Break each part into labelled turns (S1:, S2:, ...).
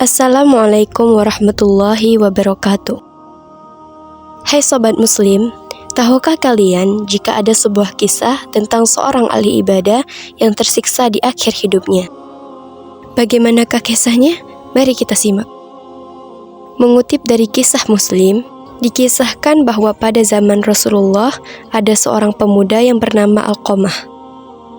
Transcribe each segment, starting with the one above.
S1: Assalamualaikum warahmatullahi wabarakatuh. Hai Sobat Muslim, tahukah kalian jika ada sebuah kisah tentang seorang ahli ibadah yang tersiksa di akhir hidupnya? Bagaimanakah kisahnya? Mari kita simak. Mengutip dari kisah Muslim, dikisahkan bahwa pada zaman Rasulullah ada seorang pemuda yang bernama Alqamah.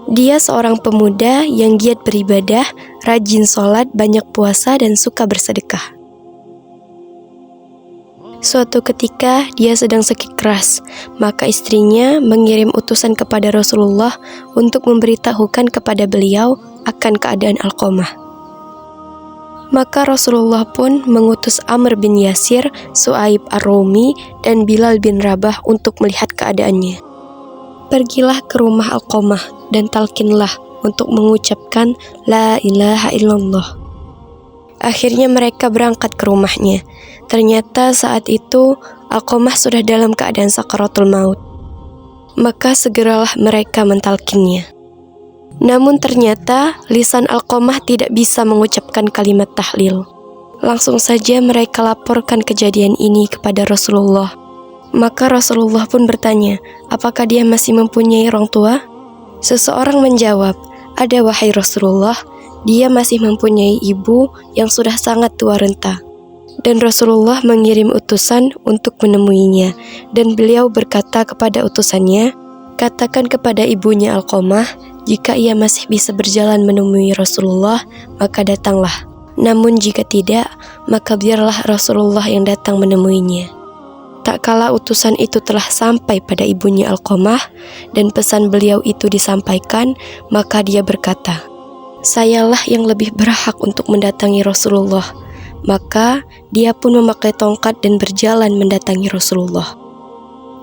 S1: Dia seorang pemuda yang giat beribadah, rajin sholat, banyak puasa, dan suka bersedekah. Suatu ketika dia sedang sakit keras, maka istrinya mengirim utusan kepada Rasulullah untuk memberitahukan kepada beliau akan keadaan Alqamah. Maka Rasulullah pun mengutus Amr bin Yasir, Su'aib ar-Rumi, dan Bilal bin Rabah untuk melihat keadaannya. Pergilah ke rumah Alqamah dan talkinlah untuk mengucapkan La ilaha illallah. Akhirnya mereka berangkat ke rumahnya. Ternyata saat itu Alqamah sudah dalam keadaan sakaratul maut. Maka segeralah mereka mentalkinnya. Namun ternyata lisan Alqamah tidak bisa mengucapkan kalimat tahlil. Langsung saja mereka laporkan kejadian ini kepada Rasulullah. Maka Rasulullah pun bertanya, apakah dia masih mempunyai orang tua? Seseorang menjawab, ada wahai Rasulullah, dia masih mempunyai ibu yang sudah sangat tua renta. Dan Rasulullah mengirim utusan untuk menemuinya, dan beliau berkata kepada utusannya, katakan kepada ibunya Alqamah, jika ia masih bisa berjalan menemui Rasulullah, maka datanglah. Namun jika tidak, maka biarlah Rasulullah yang datang menemuinya. Tak kala utusan itu telah sampai pada ibunya Alqamah dan pesan beliau itu disampaikan, maka dia berkata, sayalah yang lebih berhak untuk mendatangi Rasulullah. Maka dia pun memakai tongkat dan berjalan mendatangi Rasulullah.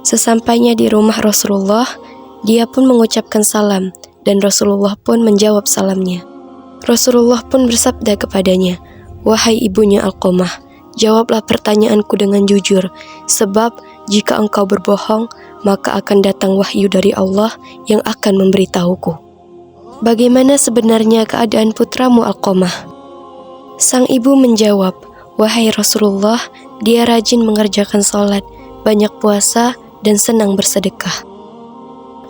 S1: Sesampainya di rumah Rasulullah, dia pun mengucapkan salam dan Rasulullah pun menjawab salamnya. Rasulullah pun bersabda kepadanya, wahai ibunya Alqamah, jawablah pertanyaanku dengan jujur, sebab jika engkau berbohong, maka akan datang wahyu dari Allah yang akan memberitahuku. Bagaimana sebenarnya keadaan putramu Alqamah? Sang ibu menjawab, wahai Rasulullah, dia rajin mengerjakan sholat, banyak puasa, dan senang bersedekah.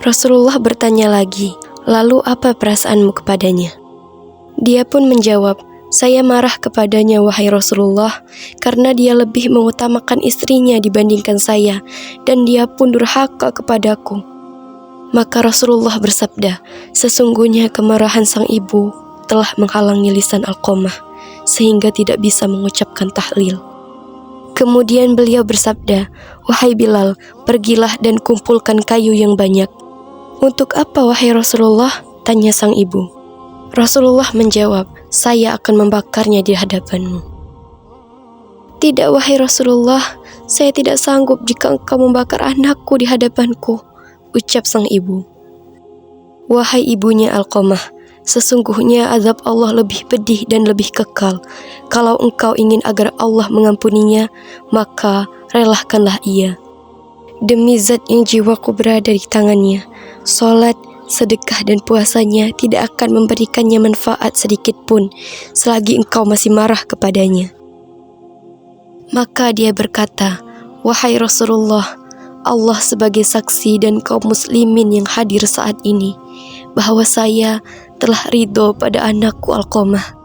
S1: Rasulullah bertanya lagi, lalu apa perasaanmu kepadanya? Dia pun menjawab, saya marah kepadanya wahai Rasulullah, karena dia lebih mengutamakan istrinya dibandingkan saya, dan dia pun durhaka kepadaku. Maka Rasulullah bersabda, sesungguhnya kemarahan sang ibu telah menghalangi lisan Alqamah, sehingga tidak bisa mengucapkan tahlil. Kemudian beliau bersabda, wahai Bilal, pergilah dan kumpulkan kayu yang banyak. Untuk apa wahai Rasulullah? Tanya sang ibu. Rasulullah menjawab, saya akan membakarnya di hadapanmu. Tidak wahai Rasulullah, saya tidak sanggup jika engkau membakar anakku di hadapanku, ucap sang ibu. Wahai ibunya Alqamah, sesungguhnya azab Allah lebih pedih dan lebih kekal. Kalau engkau ingin agar Allah mengampuninya, maka relahkanlah ia. Demi zat yang jiwaku berada di tangannya, salat, sedekah dan puasanya tidak akan memberikannya manfaat sedikit pun selagi engkau masih marah kepadanya. Maka dia berkata, wahai Rasulullah, Allah sebagai saksi dan kaum muslimin yang hadir saat ini, bahwa saya telah ridho pada anakku Alqamah.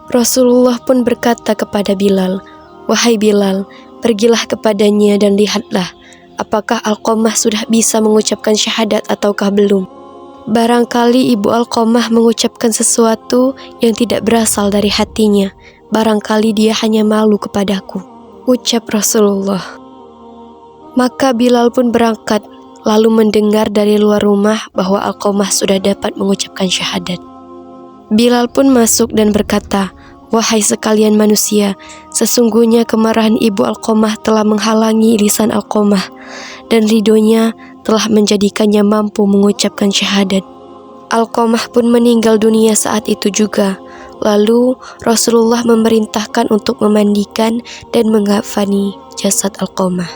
S1: Rasulullah pun berkata kepada Bilal, wahai Bilal, pergilah kepadanya dan lihatlah, apakah Alqamah sudah bisa mengucapkan syahadat ataukah belum? Barangkali ibu Alqamah mengucapkan sesuatu yang tidak berasal dari hatinya. Barangkali dia hanya malu kepadaku, ucap Rasulullah. Maka Bilal pun berangkat, lalu mendengar dari luar rumah bahwa Alqamah sudah dapat mengucapkan syahadat. Bilal pun masuk dan berkata, wahai sekalian manusia, sesungguhnya kemarahan ibu Alqamah telah menghalangi lisan Alqamah, dan ridhonya telah menjadikannya mampu mengucapkan syahadat. Alqamah pun meninggal dunia saat itu juga. Lalu Rasulullah memerintahkan untuk memandikan dan mengkafani jasad Alqamah.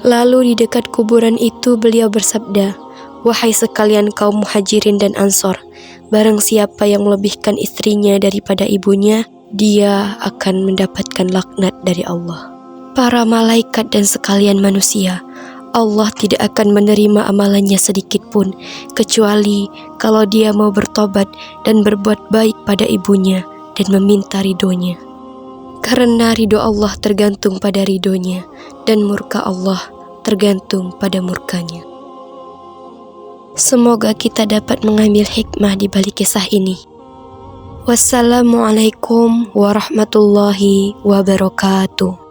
S1: Lalu di dekat kuburan itu beliau bersabda, wahai sekalian kaum muhajirin dan ansor, barang siapa yang melebihkan istrinya daripada ibunya, dia akan mendapatkan laknat dari Allah. Para malaikat dan sekalian manusia, Allah tidak akan menerima amalannya sedikit pun, kecuali kalau dia mau bertobat dan berbuat baik pada ibunya dan meminta ridhonya. Karena ridho Allah tergantung pada ridhonya, dan murka Allah tergantung pada murkanya. Semoga kita dapat mengambil hikmah di balik kisah ini. Wassalamualaikum warahmatullahi wabarakatuh.